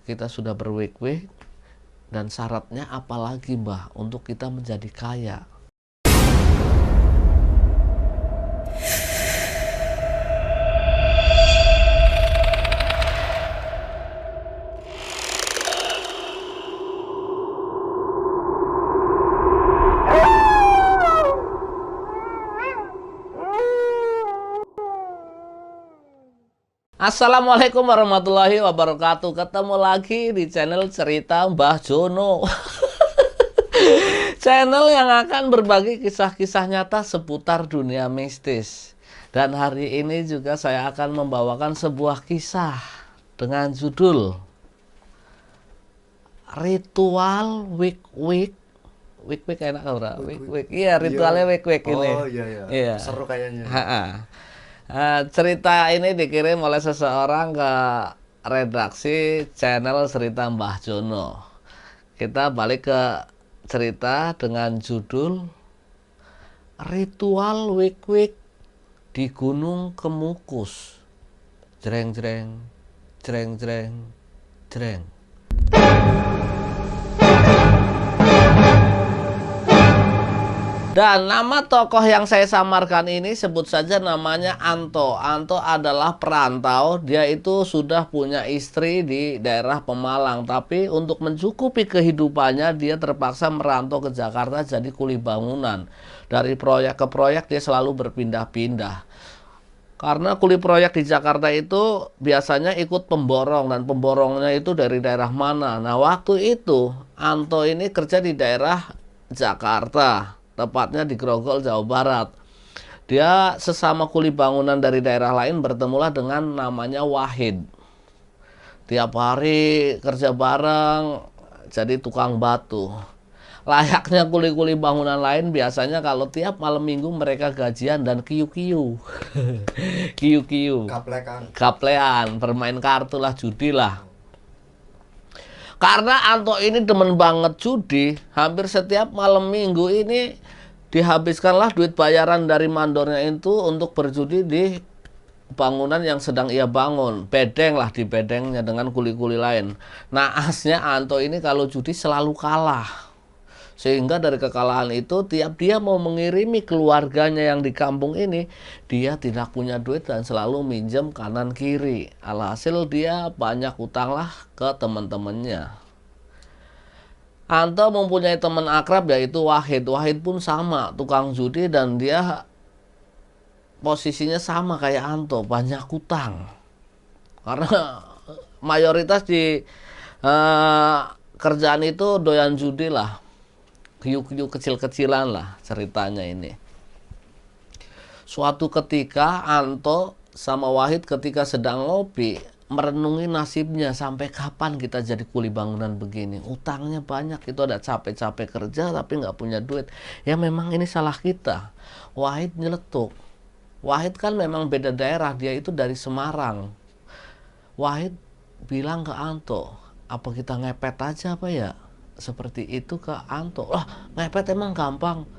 kita sudah berwik-wik, dan syaratnya apalagi Mbah untuk kita menjadi kaya? Assalamualaikum warahmatullahi wabarakatuh. Ketemu lagi di channel Cerita Mbah Jono. Channel yang akan berbagi kisah-kisah nyata seputar dunia mistis. Dan hari ini juga saya akan membawakan sebuah kisah dengan judul Ritual Wik-Wik. Wik-Wik enak ora? Wik-Wik. Iya, ritualnya Wik-Wik ini. Oh iya. Seru kayaknya. Cerita ini dikirim oleh seseorang ke redaksi channel Cerita Mbah Jono. Kita balik ke cerita dengan judul Ritual Wik-Wik di Gunung Kemukus. Jreng jreng, jreng jreng, jreng. Dan nama tokoh yang saya samarkan ini sebut saja namanya Anto. Anto adalah perantau, dia itu sudah punya istri di daerah Pemalang. Tapi untuk mencukupi kehidupannya dia terpaksa merantau ke Jakarta jadi kuli bangunan. Dari proyek ke proyek dia selalu berpindah-pindah. Karena kuli proyek di Jakarta itu biasanya ikut pemborong, dan pemborongnya itu dari daerah mana. Nah waktu itu Anto ini kerja di daerah Jakarta, tepatnya di Grogol, Jawa Barat. Dia sesama kuli bangunan dari daerah lain bertemulah dengan namanya Wahid. Tiap hari kerja bareng jadi tukang batu. Layaknya kuli-kuli bangunan lain, biasanya kalau tiap malam minggu mereka gajian dan kiu-kiu. Kiu-kiu. Kaplean, bermain kartu lah, judi lah. Karena Anto ini demen banget judi, hampir setiap malam minggu ini dihabiskanlah duit bayaran dari mandornya itu untuk berjudi di bangunan yang sedang ia bangun. Bedeng lah, di bedengnya dengan kuli-kuli lain. Naasnya Anto ini kalau judi selalu kalah. Sehingga dari kekalahan itu, tiap dia mau mengirimi keluarganya yang di kampung ini, dia tidak punya duit dan selalu minjem kanan kiri. Alhasil dia banyak utang lah ke teman-temannya. Anto mempunyai teman akrab yaitu Wahid. Wahid pun sama, tukang judi, dan dia posisinya sama kayak Anto, banyak utang. Karena mayoritas di kerjaan itu doyan judi lah. Kiu-kiu kecil-kecilan lah ceritanya ini. Suatu ketika Anto sama Wahid ketika sedang ngopi merenungi nasibnya, sampai kapan kita jadi kuli bangunan begini, utangnya banyak, itu ada capek-capek kerja tapi nggak punya duit. Ya memang ini salah kita. Wahid nyeletuk. Wahid kan memang beda daerah, dia itu dari Semarang. Wahid bilang ke Anto, apa kita ngepet aja apa ya? Seperti itu ke Anto. Ngepet emang gampang.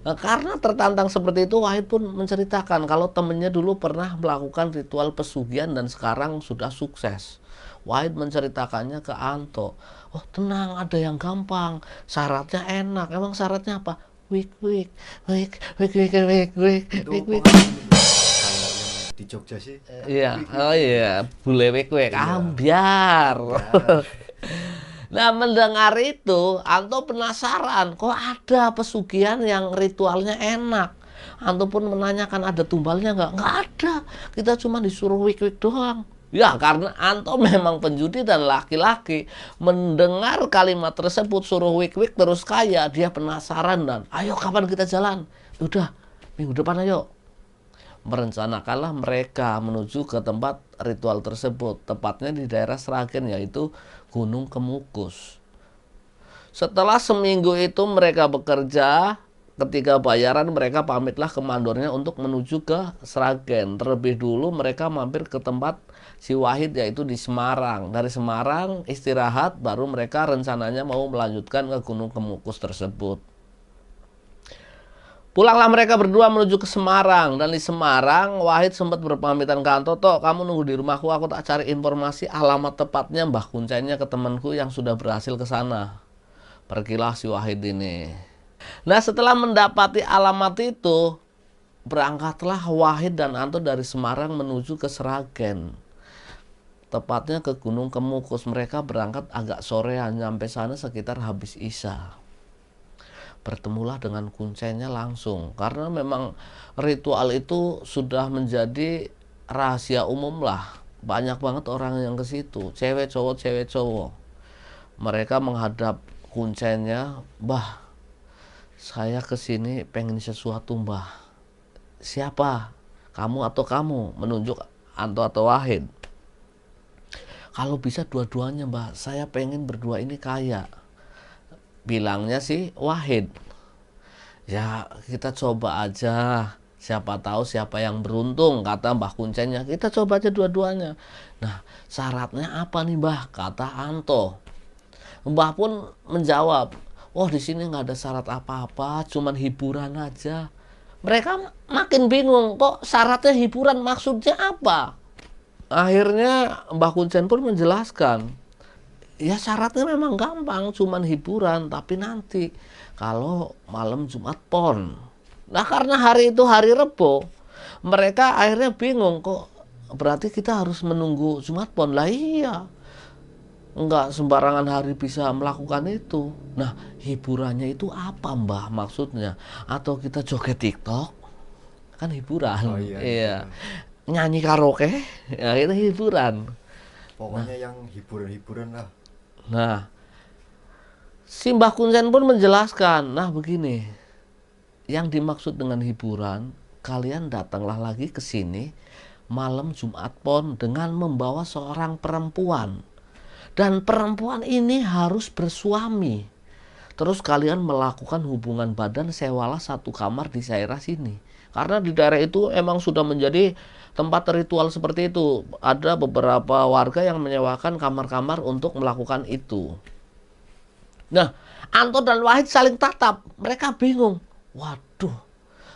Nah, karena tertantang seperti itu, Wahid pun menceritakan kalau temennya dulu pernah melakukan ritual pesugihan dan sekarang sudah sukses. Wahid menceritakannya ke Anto. Oh tenang, ada yang gampang, syaratnya enak. Emang syaratnya apa? Wik wik wik wik wik wik wik wik wik. Kalau yang di Jogja sih. Iya, oh iya, bule wik wik, ambiar. Nah mendengar itu, Anto penasaran, kok ada pesugihan yang ritualnya enak. Anto pun menanyakan, ada tumbalnya nggak? Nggak ada, kita cuma disuruh wik-wik doang. Ya karena Anto memang penjudi dan laki-laki, mendengar kalimat tersebut suruh wik-wik terus kaya, dia penasaran dan ayo kapan kita jalan? Udah, minggu depan ayo. Merencanakanlah mereka menuju ke tempat ritual tersebut, tepatnya di daerah Sragen, yaitu Gunung Kemukus. Setelah seminggu itu mereka bekerja, ketika bayaran mereka pamitlah ke mandornya untuk menuju ke Sragen. Terlebih dulu mereka mampir ke tempat si Wahid, yaitu di Semarang. Dari Semarang istirahat, baru mereka rencananya mau melanjutkan ke Gunung Kemukus tersebut. Pulanglah mereka berdua menuju ke Semarang. Dan di Semarang, Wahid sempat berpamitan ke Anto, "Tok, kamu nunggu di rumahku, aku tak cari informasi alamat tepatnya Mbah Kuncennya ke temanku yang sudah berhasil ke sana." Pergilah si Wahid ini. Nah, setelah mendapati alamat itu, berangkatlah Wahid dan Anto dari Semarang menuju ke Seragen. Tepatnya ke Gunung Kemukus. Mereka berangkat agak sorean, nyampe sana sekitar habis Isya. Bertemulah dengan Kuncennya langsung, karena memang ritual itu sudah menjadi rahasia umum lah. Banyak banget orang yang ke situ, cewek cowok. Mereka menghadap Kuncennya, "Mbah, saya kesini pengen sesuatu, Mbah." "Siapa? Kamu atau kamu?" Menunjuk Anto atau Wahid. "Kalau bisa dua-duanya, Mbah. Saya pengen berdua ini kaya." Bilangnya si Wahid. "Ya, kita coba aja. Siapa tahu siapa yang beruntung," kata Mbah Kuncennya. "Kita coba aja dua-duanya." "Nah, syaratnya apa nih, Mbah?" kata Anto. Mbah pun menjawab, "Oh, di sini nggak ada syarat apa-apa, cuman hiburan aja." Mereka makin bingung, kok syaratnya hiburan, maksudnya apa? Akhirnya Mbah Kuncen pun menjelaskan, "Ya syaratnya memang gampang, cuman hiburan, tapi nanti kalau malam Jumat Pon." Nah, karena hari itu hari Rebo, mereka akhirnya bingung, kok berarti kita harus menunggu Jumat Pon. Lah iya, nggak sembarangan hari bisa melakukan itu. Nah, hiburannya itu apa, Mbah, maksudnya? Atau kita joget TikTok? Kan hiburan. Oh iya, Iya. hiburan. Nyanyi karaoke, ya itu hiburan. Pokoknya yang hiburan-hiburan lah. Nah, si Mbah Kuncen pun menjelaskan, "Nah, begini, yang dimaksud dengan hiburan, kalian datanglah lagi ke sini malam Jumat Pon dengan membawa seorang perempuan. Dan perempuan ini harus bersuami. Terus kalian melakukan hubungan badan, sewalah satu kamar di daerah sini." Karena di daerah itu emang sudah menjadi tempat ritual seperti itu. Ada beberapa warga yang menyewakan kamar-kamar untuk melakukan itu. Nah, Anto dan Wahid saling tatap. Mereka bingung. Waduh,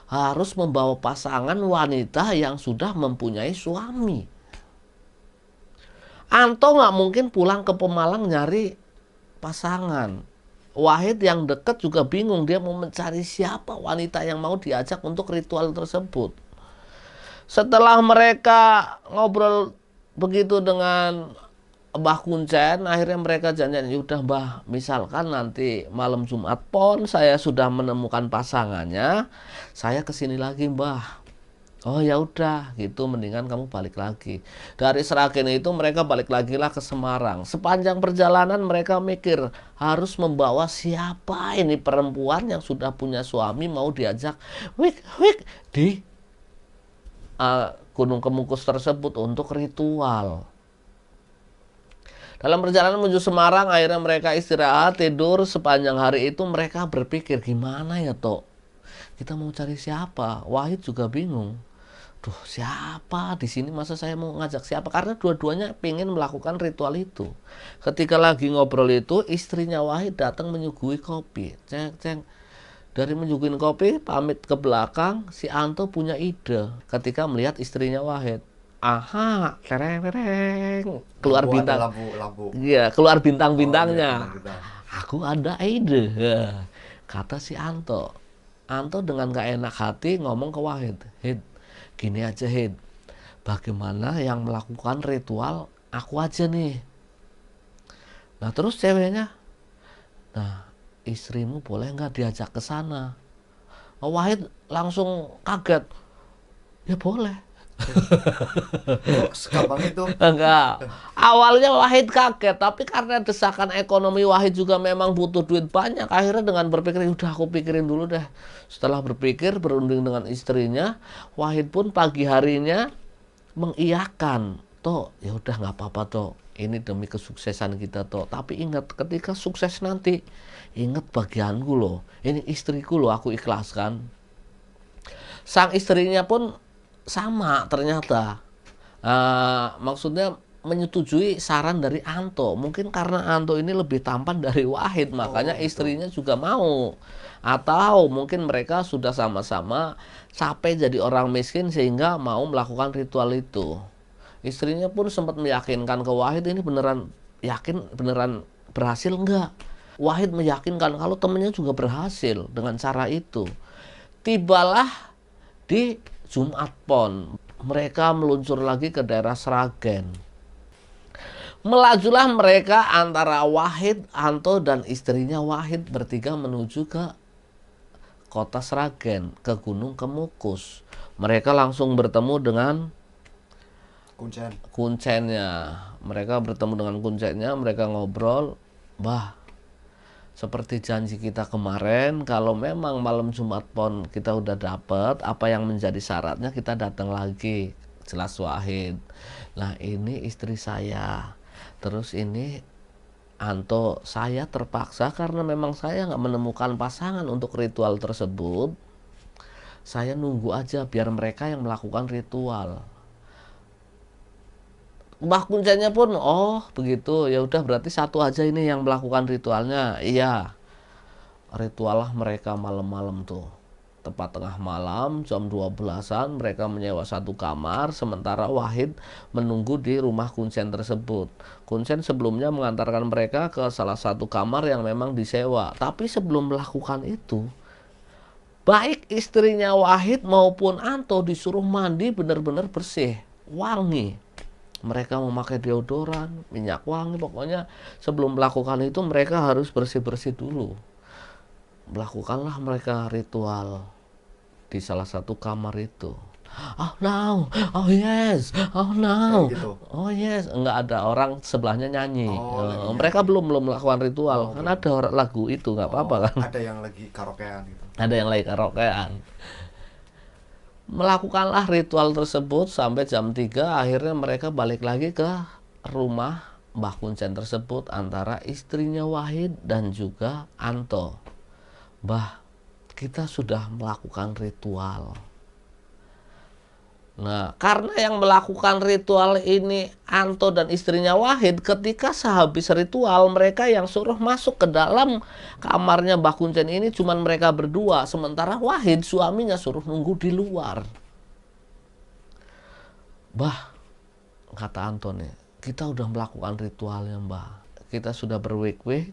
harus membawa pasangan wanita yang sudah mempunyai suami. Anto nggak mungkin pulang ke Pemalang nyari pasangan. Wahid yang dekat juga bingung, dia mau mencari siapa wanita yang mau diajak untuk ritual tersebut. Setelah mereka ngobrol begitu dengan Mbah Kuncen, akhirnya mereka janjian, "Udah, Mbah, misalkan nanti malam Jumat Pon saya sudah menemukan pasangannya, saya kesini lagi, Mbah." "Oh ya udah, gitu mendingan kamu balik lagi." Dari Seragen itu mereka balik lagi lah ke Semarang. Sepanjang perjalanan mereka mikir, harus membawa siapa ini perempuan yang sudah punya suami mau diajak wik di Gunung Kemukus tersebut untuk ritual. Dalam perjalanan menuju Semarang, akhirnya mereka istirahat, tidur. Sepanjang hari itu mereka berpikir, gimana ya, Tok? Kita mau cari siapa? Wahid juga bingung. Duh, siapa di sini, masa saya mau ngajak siapa? Karena dua-duanya pengen melakukan ritual itu. Ketika lagi ngobrol itu, istrinya Wahid datang menyuguhi kopi. Ceng. Dari menyuguhin kopi, pamit ke belakang, si Anto punya ide ketika melihat istrinya Wahid. Aha, tereng. Keluar Lampu, ada bintang. lampu. Iya, keluar Oh, bintang-bintangnya. iya, bintang-bintang. "Aku ada ide," ya, kata si Anto. Anto dengan gak enak hati ngomong ke Wahid, "Hid, gini aja, Hid. Bagaimana yang melakukan ritual aku aja nih." Nah, terus ceweknya, "Nah, istrimu boleh nggak diajak ke sana?" Wahid langsung kaget. "Ya boleh." Kok segampang itu? Enggak. Awalnya Wahid kaget, tapi karena desakan ekonomi Wahid juga memang butuh duit banyak. Akhirnya dengan berpikir, udah aku pikirin dulu deh. Setelah berpikir, berunding dengan istrinya, Wahid pun pagi harinya mengiyakan. "Tok, ya udah nggak apa-apa, Tok. Ini demi kesuksesan kita, Tok. Tapi ingat, ketika sukses nanti, ingat bagianku loh. Ini istriku loh, aku ikhlaskan." Sang istrinya pun sama ternyata. Maksudnya menyetujui saran dari Anto. Mungkin karena Anto ini lebih tampan dari Wahid, makanya gitu. istrinya juga mau. Atau mungkin mereka sudah sama-sama capek jadi orang miskin sehingga mau melakukan ritual itu. Istrinya pun sempat meyakinkan ke Wahid, ini beneran yakin beneran berhasil enggak? Wahid meyakinkan kalau temennya juga berhasil dengan cara itu. Tibalah di Jumat Pon, mereka meluncur lagi ke daerah Sragen. Melajulah mereka antara Wahid, Anto, dan istrinya Wahid bertiga menuju ke kota Sragen, ke Gunung Kemukus. Mereka langsung bertemu dengan Kuncen. kuncennya. Mereka bertemu dengan kuncennya, mereka ngobrol, "Bah, seperti janji kita kemarin, kalau memang malam Jumat Pon kita udah dapet apa yang menjadi syaratnya, kita datang lagi." Jelas Wahid. "Nah, ini istri saya. Terus ini Anto, saya terpaksa karena memang saya nggak menemukan pasangan untuk ritual tersebut. Saya nunggu aja biar mereka yang melakukan ritual." Mbah Kuncenya pun, "Oh begitu, ya udah berarti satu aja ini yang melakukan ritualnya." Iya, ritual lah mereka malam-malam tuh. Tepat tengah malam, jam 12-an, mereka menyewa satu kamar, sementara Wahid menunggu di rumah Kuncen tersebut. Kuncen sebelumnya mengantarkan mereka ke salah satu kamar yang memang disewa. Tapi sebelum melakukan itu, baik istrinya Wahid maupun Anto disuruh mandi benar-benar bersih, wangi. Mereka memakai deodoran, minyak wangi, pokoknya sebelum melakukan itu mereka harus bersih-bersih dulu. Melakukanlah mereka ritual di salah satu kamar itu. "Oh no, oh yes, oh no, Kayak gitu. oh yes." Enggak, ada orang sebelahnya nyanyi. Oh, lagi Mereka nyanyi. belum melakukan ritual. Oh, Kan belum. ada lagu itu, nggak apa-apa Oh, kan. ada yang lagi karaokean gitu. Ada yang lagi karaokean. Melakukanlah ritual tersebut sampai jam 3, akhirnya mereka balik lagi ke rumah Mbah Kuncen tersebut antara istrinya Wahid dan juga Anto. "Mbah, kita sudah melakukan ritual." Nah, karena yang melakukan ritual ini Anto dan istrinya Wahid, ketika sehabis ritual mereka yang suruh masuk ke dalam kamarnya Mbah Kuncen ini cuman mereka berdua, sementara Wahid suaminya suruh nunggu di luar. "Bah," kata Anto nih, "kita udah melakukan ritualnya, Mbah. Kita sudah berwik-wik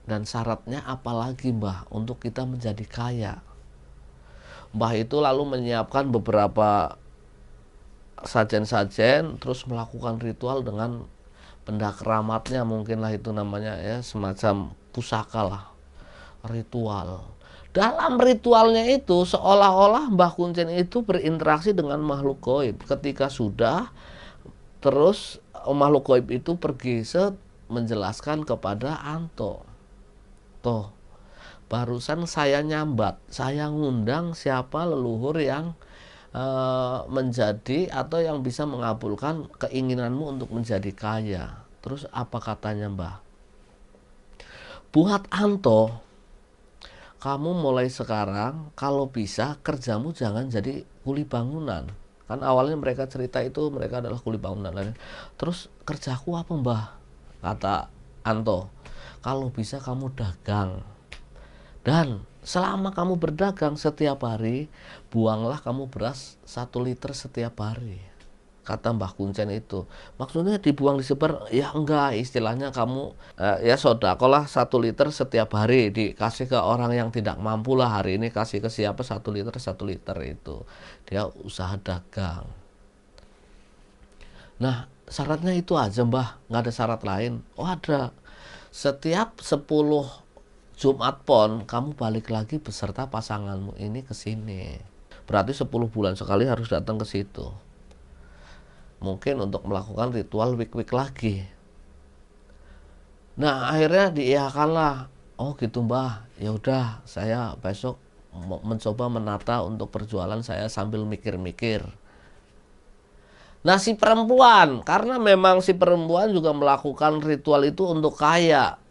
dan syaratnya apalagi, Mbah, untuk kita menjadi kaya." Mbah itu lalu menyiapkan beberapa sajen-sajen, terus melakukan ritual dengan benda keramatnya, mungkinlah itu namanya ya, semacam pusaka lah, ritual. Dalam ritualnya itu seolah-olah Mbah Kuncen itu berinteraksi dengan makhluk gaib. Ketika sudah, terus makhluk gaib itu pergi menjelaskan kepada Anto, "Toh, barusan saya nyambat, saya ngundang siapa leluhur yang menjadi atau yang bisa mengabulkan keinginanmu untuk menjadi kaya." Terus apa katanya Mbah? "Buat Anto, kamu mulai sekarang kalau bisa kerjamu jangan jadi kuli bangunan." Kan awalnya mereka cerita itu mereka adalah kuli bangunan. "Terus kerjaku apa, Mbah?" Kata Anto, "Kalau bisa kamu dagang. Dan selama kamu berdagang setiap hari, buanglah kamu beras 1 liter setiap hari." Kata Mbah Kuncen itu. Maksudnya dibuang disebar? Ya enggak, istilahnya kamu ya sodakolah 1 liter setiap hari, dikasih ke orang yang tidak mampu lah. Hari ini kasih ke siapa 1 liter, 1 liter itu. Dia usaha dagang. "Nah, syaratnya itu aja, Mbah, nggak ada syarat lain?" "Oh ada, setiap 10 Jumat Pon kamu balik lagi beserta pasanganmu ini ke sini. Berarti 10 bulan sekali harus datang ke situ. Mungkin untuk melakukan ritual wik-wik lagi." Nah, akhirnya diiyakanlah. "Oh gitu, Mbah. Ya udah, saya besok mencoba menata untuk perjualan saya sambil mikir-mikir." Nah, si perempuan, karena memang si perempuan juga melakukan ritual itu untuk kaya.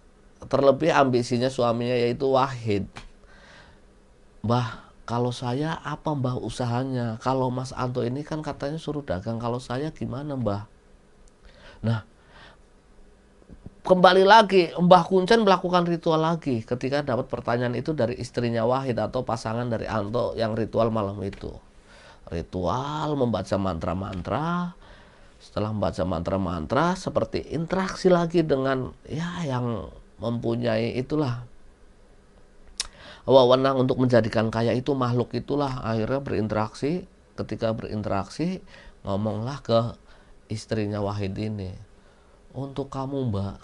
Terlebih ambisinya suaminya yaitu Wahid. "Mbah, kalau saya apa, Mbah, usahanya? Kalau Mas Anto ini kan katanya suruh dagang, kalau saya gimana, Mbah?" Nah, kembali lagi Mbah Kuncen melakukan ritual lagi ketika dapat pertanyaan itu dari istrinya Wahid atau pasangan dari Anto yang ritual malam itu. Ritual membaca mantra-mantra. Setelah membaca mantra-mantra seperti interaksi lagi dengan ya yang mempunyai itulah wewenang untuk menjadikan kaya itu, makhluk itulah akhirnya berinteraksi. Ketika berinteraksi ngomonglah ke istrinya Wahid ini, untuk kamu Mbak,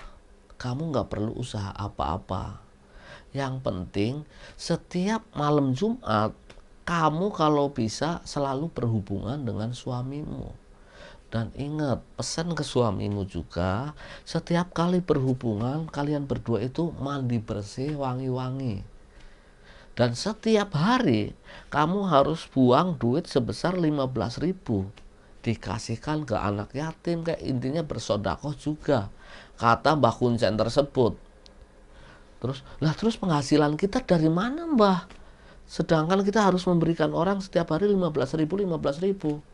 kamu nggak perlu usaha apa-apa. Yang penting setiap malam Jumat kamu kalau bisa selalu berhubungan dengan suamimu. Dan ingat, pesan ke suamimu juga, setiap kali berhubungan kalian berdua itu mandi bersih, wangi-wangi. Dan setiap hari kamu harus buang duit sebesar 15.000, dikasihkan ke anak yatim, kayak intinya bersodakoh juga, kata Mbah Kuncen tersebut. Terus penghasilan kita dari mana Mbah? Sedangkan kita harus memberikan orang setiap hari 15.000.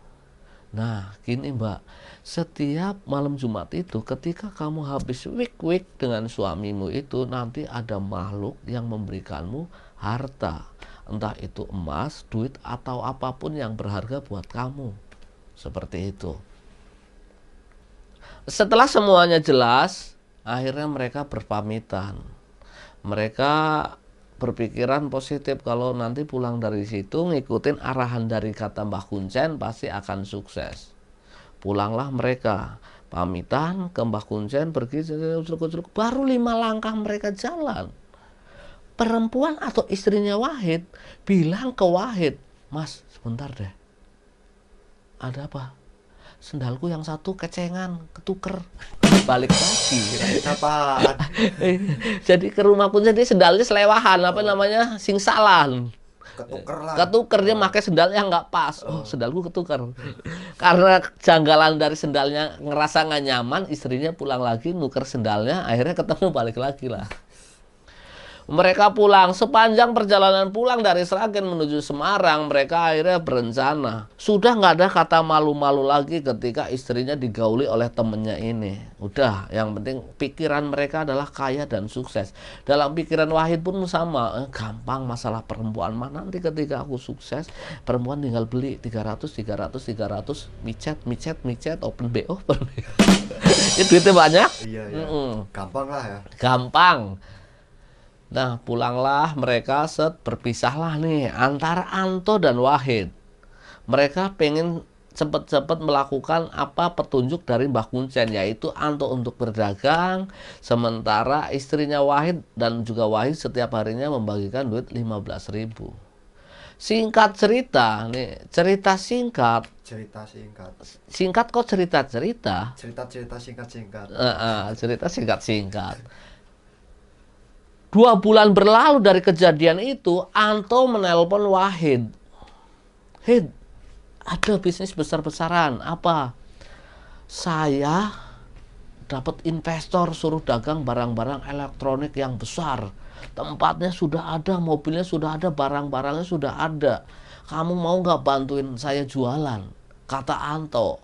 Nah, gini Mbak, setiap malam Jumat itu ketika kamu habis wik-wik dengan suamimu itu, nanti ada makhluk yang memberikanmu harta. Entah itu emas, duit, atau apapun yang berharga buat kamu. Seperti itu. Setelah semuanya jelas, akhirnya mereka berpamitan. Mereka berpikiran positif kalau nanti pulang dari situ ngikutin arahan dari kata Mbah Kuncen pasti akan sukses. Pulanglah mereka, pamitan ke Mbah Kuncen, pergi baru 5 langkah mereka jalan. Perempuan atau istrinya Wahid bilang ke Wahid, Mas sebentar deh, ada apa? Sendalku yang satu kecengan, ketuker. Balik lagi. Apaan? Jadi ke rumah Kuncen, jadi sendalnya selewahan, apa namanya, singsalan. Ketuker lah. Ketuker, dia pakai sendal yang nggak pas. Oh, sendalku ketuker. Karena janggalan dari sendalnya ngerasa nggak nyaman, istrinya pulang lagi nuker sendalnya, akhirnya ketemu, balik lagi lah. Mereka pulang, sepanjang perjalanan pulang dari Sragen menuju Semarang, mereka akhirnya berencana. Sudah nggak ada kata malu-malu lagi ketika istrinya digauli oleh temennya ini. Udah, yang penting pikiran mereka adalah kaya dan sukses. Dalam pikiran Wahid pun sama, gampang masalah perempuan mah, nanti ketika aku sukses, perempuan tinggal beli 300, micet, open BO. Itu duitnya banyak. Iya. Gampang lah ya. Gampang. Nah, pulanglah mereka, berpisahlah nih antara Anto dan Wahid. Mereka pengen cepat-cepat melakukan apa petunjuk dari Mbah Kuncen, yaitu Anto untuk berdagang, sementara istrinya Wahid dan juga Wahid setiap harinya membagikan duit 15.000. Singkat cerita, nih cerita singkat. Singkat kok cerita-cerita? Cerita singkat-singkat. Cerita singkat-singkat. 2 bulan berlalu dari kejadian itu, Anto menelpon Wahid. Hid, ada bisnis besar-besaran. Apa? Saya dapat investor suruh dagang barang-barang elektronik yang besar. Tempatnya sudah ada, mobilnya sudah ada, barang-barangnya sudah ada. Kamu mau nggak bantuin saya jualan? Kata Anto.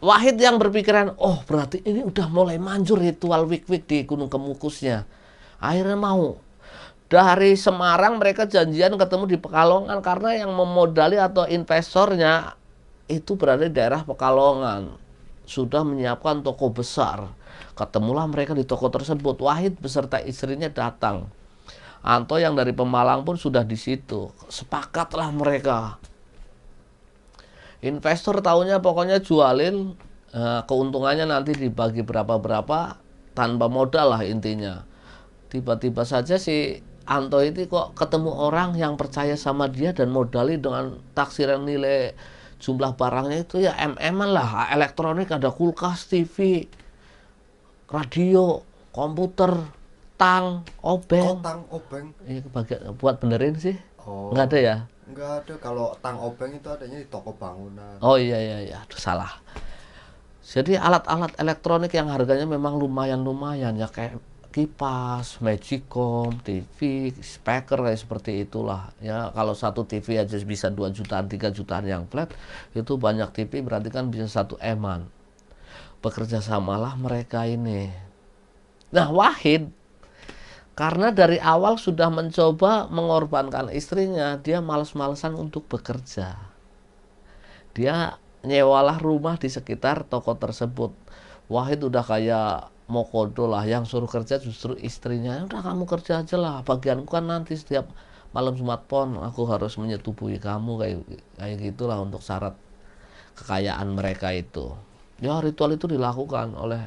Wahid yang berpikiran, oh berarti ini udah mulai manjur ritual wik-wik di Gunung Kemukusnya. Akhirnya mau. Dari Semarang mereka janjian ketemu di Pekalongan karena yang memodali atau investornya itu berada di daerah Pekalongan. Sudah menyiapkan toko besar. Ketemulah mereka di toko tersebut. Wahid beserta istrinya datang. Anto yang dari Pemalang pun sudah di situ. Sepakatlah mereka. Investor tahunya pokoknya jualin, keuntungannya nanti dibagi berapa-berapa tanpa modal lah intinya. Tiba-tiba saja si Anto itu kok ketemu orang yang percaya sama dia dan modali dengan taksiran nilai jumlah barangnya itu ya MM-an lah, elektronik, ada kulkas, TV, radio, komputer, tang, obeng. Oh, tang obeng. Ini buat benerin sih. Oh. Nggak ada ya? Nggak ada, kalau tang obeng itu adanya di toko bangunan. Oh iya. Aduh, salah. Jadi alat-alat elektronik yang harganya memang lumayan ya, kayak kipas, magicom, TV, speaker kayak seperti itulah ya. Kalau satu TV aja bisa 2 jutaan, 3 jutaan yang flat, itu banyak TV berarti kan bisa 1 M-an. Bekerja samalah mereka ini. Nah, Wahid karena dari awal sudah mencoba mengorbankan istrinya, dia males-malesan untuk bekerja. Dia nyewalah rumah di sekitar toko tersebut. Wahid udah kayak mokodo lah, yang suruh kerja justru istrinya. Udah kamu kerja aja lah, bagianku kan nanti setiap malam Jumat Pon aku harus menyetubuhi kamu, kayak gitulah untuk syarat kekayaan mereka itu. Ya, ritual itu dilakukan oleh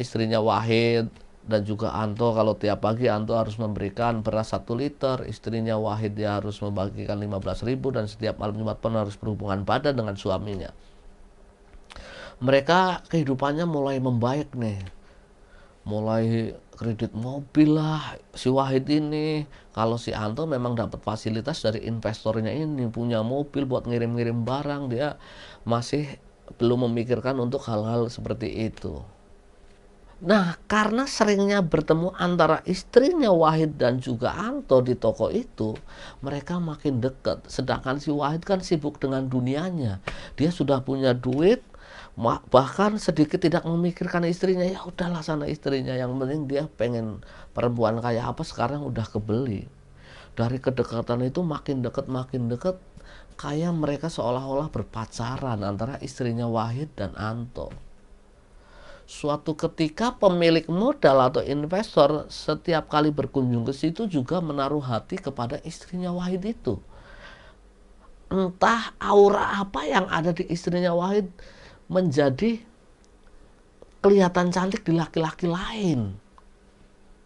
istrinya Wahid dan juga Anto. Kalau tiap pagi Anto harus memberikan beras 1 liter, istrinya Wahid dia harus membagikan 15.000, dan setiap malam Jumat Pon harus berhubungan badan dengan suaminya. Mereka kehidupannya mulai membaik nih, mulai kredit mobil lah si Wahid ini. Kalau si Anto memang dapat fasilitas dari investornya ini, punya mobil buat ngirim-ngirim barang, dia masih belum memikirkan untuk hal-hal seperti itu. Nah, karena seringnya bertemu antara istrinya Wahid dan juga Anto di toko itu, mereka makin dekat. Sedangkan si Wahid kan sibuk dengan dunianya. Dia sudah punya duit, bahkan sedikit tidak memikirkan istrinya. Ya udahlah sana istrinya, yang penting dia pengen perempuan kayak apa sekarang udah kebeli. Dari kedekatan itu makin dekat, kayak mereka seolah-olah berpacaran antara istrinya Wahid dan Anto. Suatu ketika pemilik modal atau investor setiap kali berkunjung ke situ juga menaruh hati kepada istrinya Wahid itu. Entah aura apa yang ada di istrinya Wahid menjadi kelihatan cantik di laki-laki lain.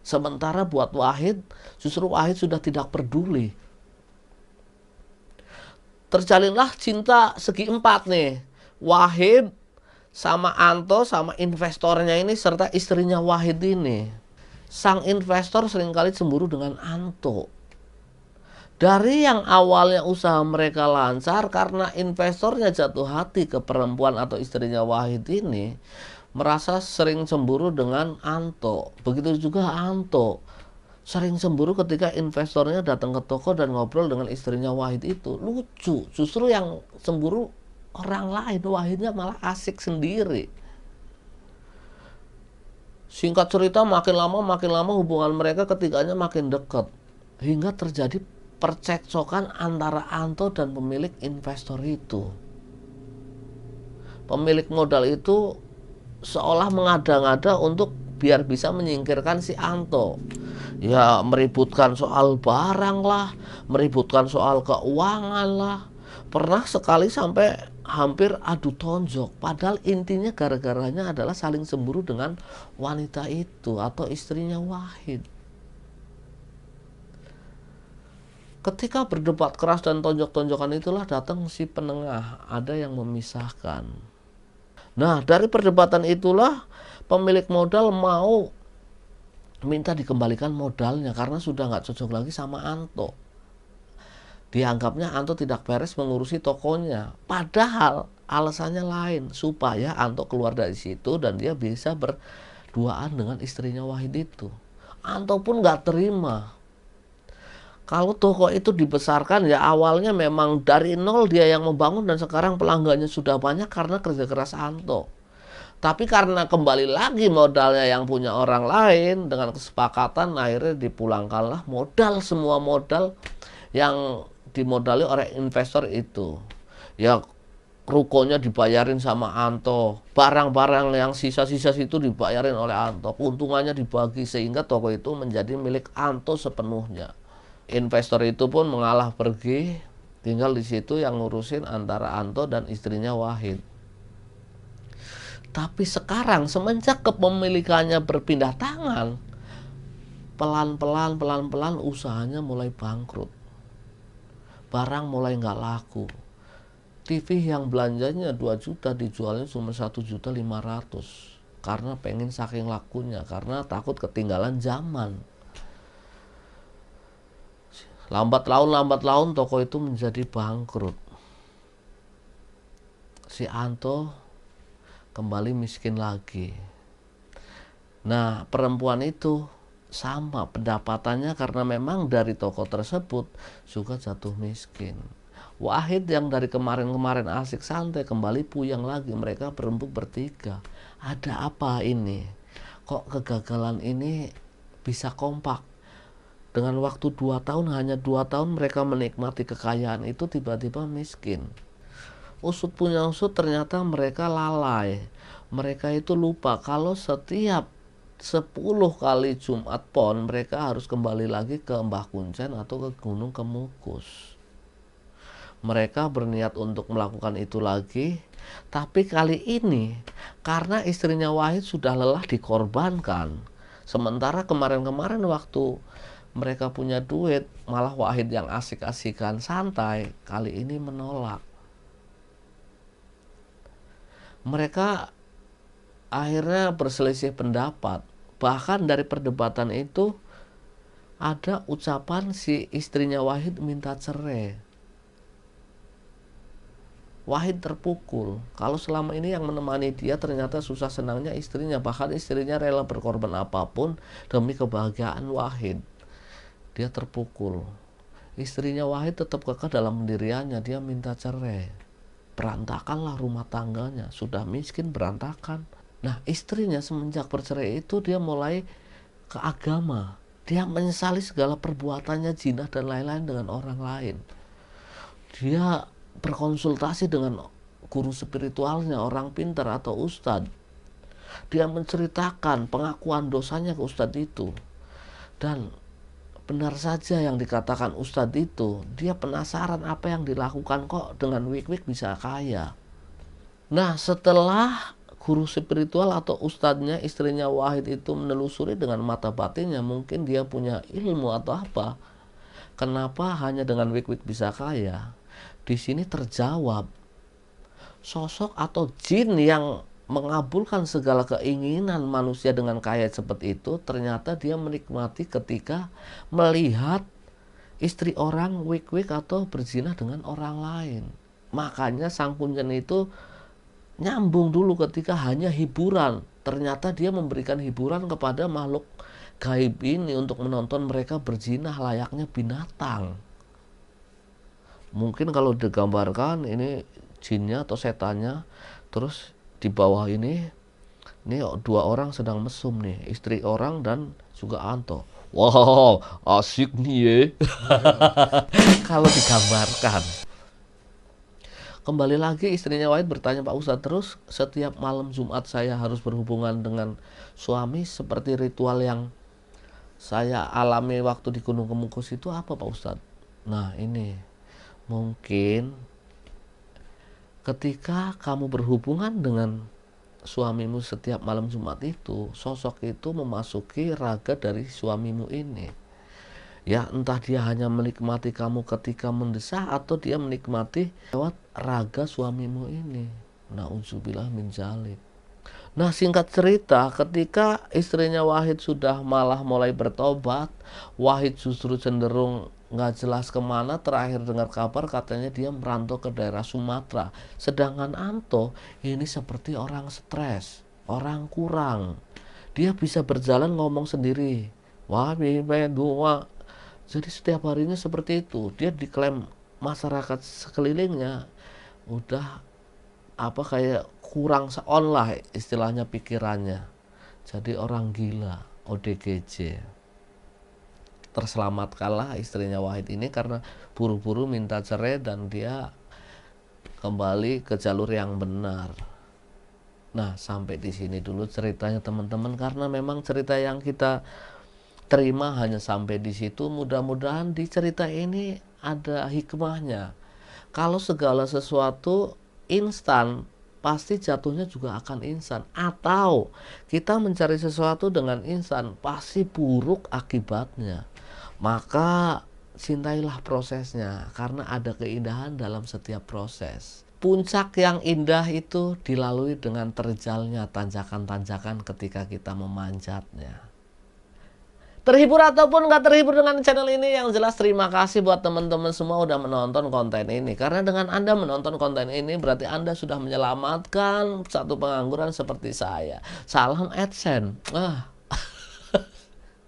Sementara buat Wahid, justru Wahid sudah tidak peduli. Terjalinlah cinta segi empat nih. Wahid sama Anto sama investornya ini serta istrinya Wahid ini. Sang investor seringkali cemburu dengan Anto. Dari yang awalnya usaha mereka lancar, karena investornya jatuh hati ke perempuan atau istrinya Wahid ini, merasa sering cemburu dengan Anto. Begitu juga Anto sering cemburu ketika investornya datang ke toko dan ngobrol dengan istrinya Wahid itu. Lucu, justru yang cemburu orang lain, Wahidnya malah asik sendiri. Singkat cerita, makin lama hubungan mereka ketiganya makin dekat, hingga terjadi percekcokan antara Anto dan pemilik investor itu. Pemilik modal itu seolah mengada-ngada untuk biar bisa menyingkirkan si Anto. Ya, meributkan soal barang lah, meributkan soal keuangan lah. Pernah sekali sampai hampir adu tonjok, padahal intinya gara-garanya adalah saling cemburu dengan wanita itu atau istrinya Wahid. Ketika berdebat keras dan tonjok-tonjokan itulah datang si penengah, ada yang memisahkan. Nah, dari perdebatan itulah pemilik modal mau minta dikembalikan modalnya karena sudah nggak cocok lagi sama Anto. Dianggapnya Anto tidak beres mengurusi tokonya. Padahal alasannya lain, supaya Anto keluar dari situ dan dia bisa berduaan dengan istrinya Wahid itu. Anto pun nggak terima. Kalau toko itu dibesarkan, ya awalnya memang dari nol dia yang membangun dan sekarang pelanggannya sudah banyak karena kerja keras Anto. Tapi karena kembali lagi modalnya yang punya orang lain, dengan kesepakatan akhirnya dipulangkanlah semua modal yang dimodali oleh investor itu. Ya, rukonya dibayarin sama Anto, barang-barang yang sisa-sisa itu dibayarin oleh Anto, keuntungannya dibagi sehingga toko itu menjadi milik Anto sepenuhnya. Investor itu pun mengalah pergi, tinggal di situ yang ngurusin antara Anto dan istrinya Wahid. Tapi sekarang semenjak kepemilikannya berpindah tangan, pelan-pelan usahanya mulai bangkrut. Barang mulai nggak laku. TV yang belanjanya 2 juta dijualnya cuma 1.500.000 karena pengen saking lakunya, karena takut ketinggalan zaman. Lambat laun toko itu menjadi bangkrut. Si Anto kembali miskin lagi. Nah, perempuan itu sama pendapatannya karena memang dari toko tersebut juga jatuh miskin. Wahid yang dari kemarin-kemarin asik santai kembali puyeng lagi. Mereka berembuk bertiga. Ada apa ini? Kok kegagalan ini bisa kompak? Dengan waktu 2 tahun, hanya 2 tahun mereka menikmati kekayaan itu tiba-tiba miskin. Usut punya usut, ternyata mereka lalai. Mereka itu lupa kalau setiap 10 kali Jumat Pon mereka harus kembali lagi ke Mbah Kuncen atau ke Gunung Kemukus. Mereka berniat untuk melakukan itu lagi, tapi kali ini karena istrinya Wahid sudah lelah dikorbankan. Sementara kemarin-kemarin waktu mereka punya duit, malah Wahid yang asik-asikan santai, kali ini menolak. Mereka akhirnya berselisih pendapat. Bahkan dari perdebatan itu ada ucapan si istrinya Wahid minta cerai. Wahid terpukul. Kalau selama ini yang menemani dia ternyata susah senangnya istrinya. Bahkan istrinya rela berkorban apapun demi kebahagiaan Wahid. Dia terpukul. Istrinya Wahid tetap kekeh dalam pendiriannya. Dia minta cerai. Berantakanlah rumah tangganya. Sudah miskin berantakan. Nah, istrinya semenjak bercerai itu dia mulai ke agama. Dia menyesali segala perbuatannya, zina dan lain-lain dengan orang lain. Dia berkonsultasi dengan guru spiritualnya, orang pintar atau ustadz. Dia menceritakan pengakuan dosanya ke ustadz itu. Dan benar saja yang dikatakan ustadz itu. Dia penasaran apa yang dilakukan kok dengan wik-wik bisa kaya. Nah, setelah guru spiritual atau ustadznya istrinya Wahid itu menelusuri dengan mata batinnya, mungkin dia punya ilmu atau apa, kenapa hanya dengan wik-wik bisa kaya. Di sini terjawab, sosok atau jin yang mengabulkan segala keinginan manusia dengan kaya seperti itu, ternyata dia menikmati ketika melihat istri orang wik-wik atau berzina dengan orang lain. Makanya sang Kuncen itu nyambung dulu ketika hanya hiburan. Ternyata dia memberikan hiburan kepada makhluk gaib ini untuk menonton mereka berzina layaknya binatang. Mungkin kalau digambarkan ini jinnya atau setannya, terus di bawah ini dua orang sedang mesum nih, istri orang dan juga Anto. Wow, asik nih ya. Kalau digambarkan. Kembali lagi istrinya Wahid bertanya, Pak Ustadz, terus setiap malam Jumat saya harus berhubungan dengan suami seperti ritual yang saya alami waktu di Gunung Kemukus itu apa Pak Ustadz? Nah ini, mungkin ketika kamu berhubungan dengan suamimu setiap malam Jumat itu, sosok itu memasuki raga dari suamimu ini. Ya, entah dia hanya menikmati kamu ketika mendesak atau dia menikmati lewat raga suamimu ini. Na'udzubillah min dzalik. Nah, singkat cerita, ketika istrinya Wahid sudah malah mulai bertobat, Wahid justru cenderung nggak jelas kemana. Terakhir dengar kabar katanya dia merantau ke daerah Sumatera. Sedangkan Anto ini seperti orang stres, orang kurang. Dia bisa berjalan ngomong sendiri. Wah, dua. Jadi setiap harinya seperti itu. Dia diklaim masyarakat sekelilingnya udah kayak kurang on lah istilahnya pikirannya. Jadi orang gila, ODGJ. Terselamatkanlah istrinya Wahid ini karena buru-buru minta cerai dan dia kembali ke jalur yang benar. Nah, sampai di sini dulu ceritanya teman-teman, karena memang cerita yang kita terima hanya sampai di situ. Mudah-mudahan di cerita ini ada hikmahnya. Kalau segala sesuatu instan, pasti jatuhnya juga akan instan. Atau kita mencari sesuatu dengan instan, pasti buruk akibatnya. Maka cintailah prosesnya, karena ada keindahan dalam setiap proses. Puncak yang indah itu dilalui dengan terjalnya tanjakan-tanjakan ketika kita memanjatnya. Terhibur ataupun nggak terhibur dengan channel ini, yang jelas terima kasih buat teman-teman semua udah menonton konten ini. Karena dengan Anda menonton konten ini berarti Anda sudah menyelamatkan satu pengangguran seperti saya. Salam AdSense.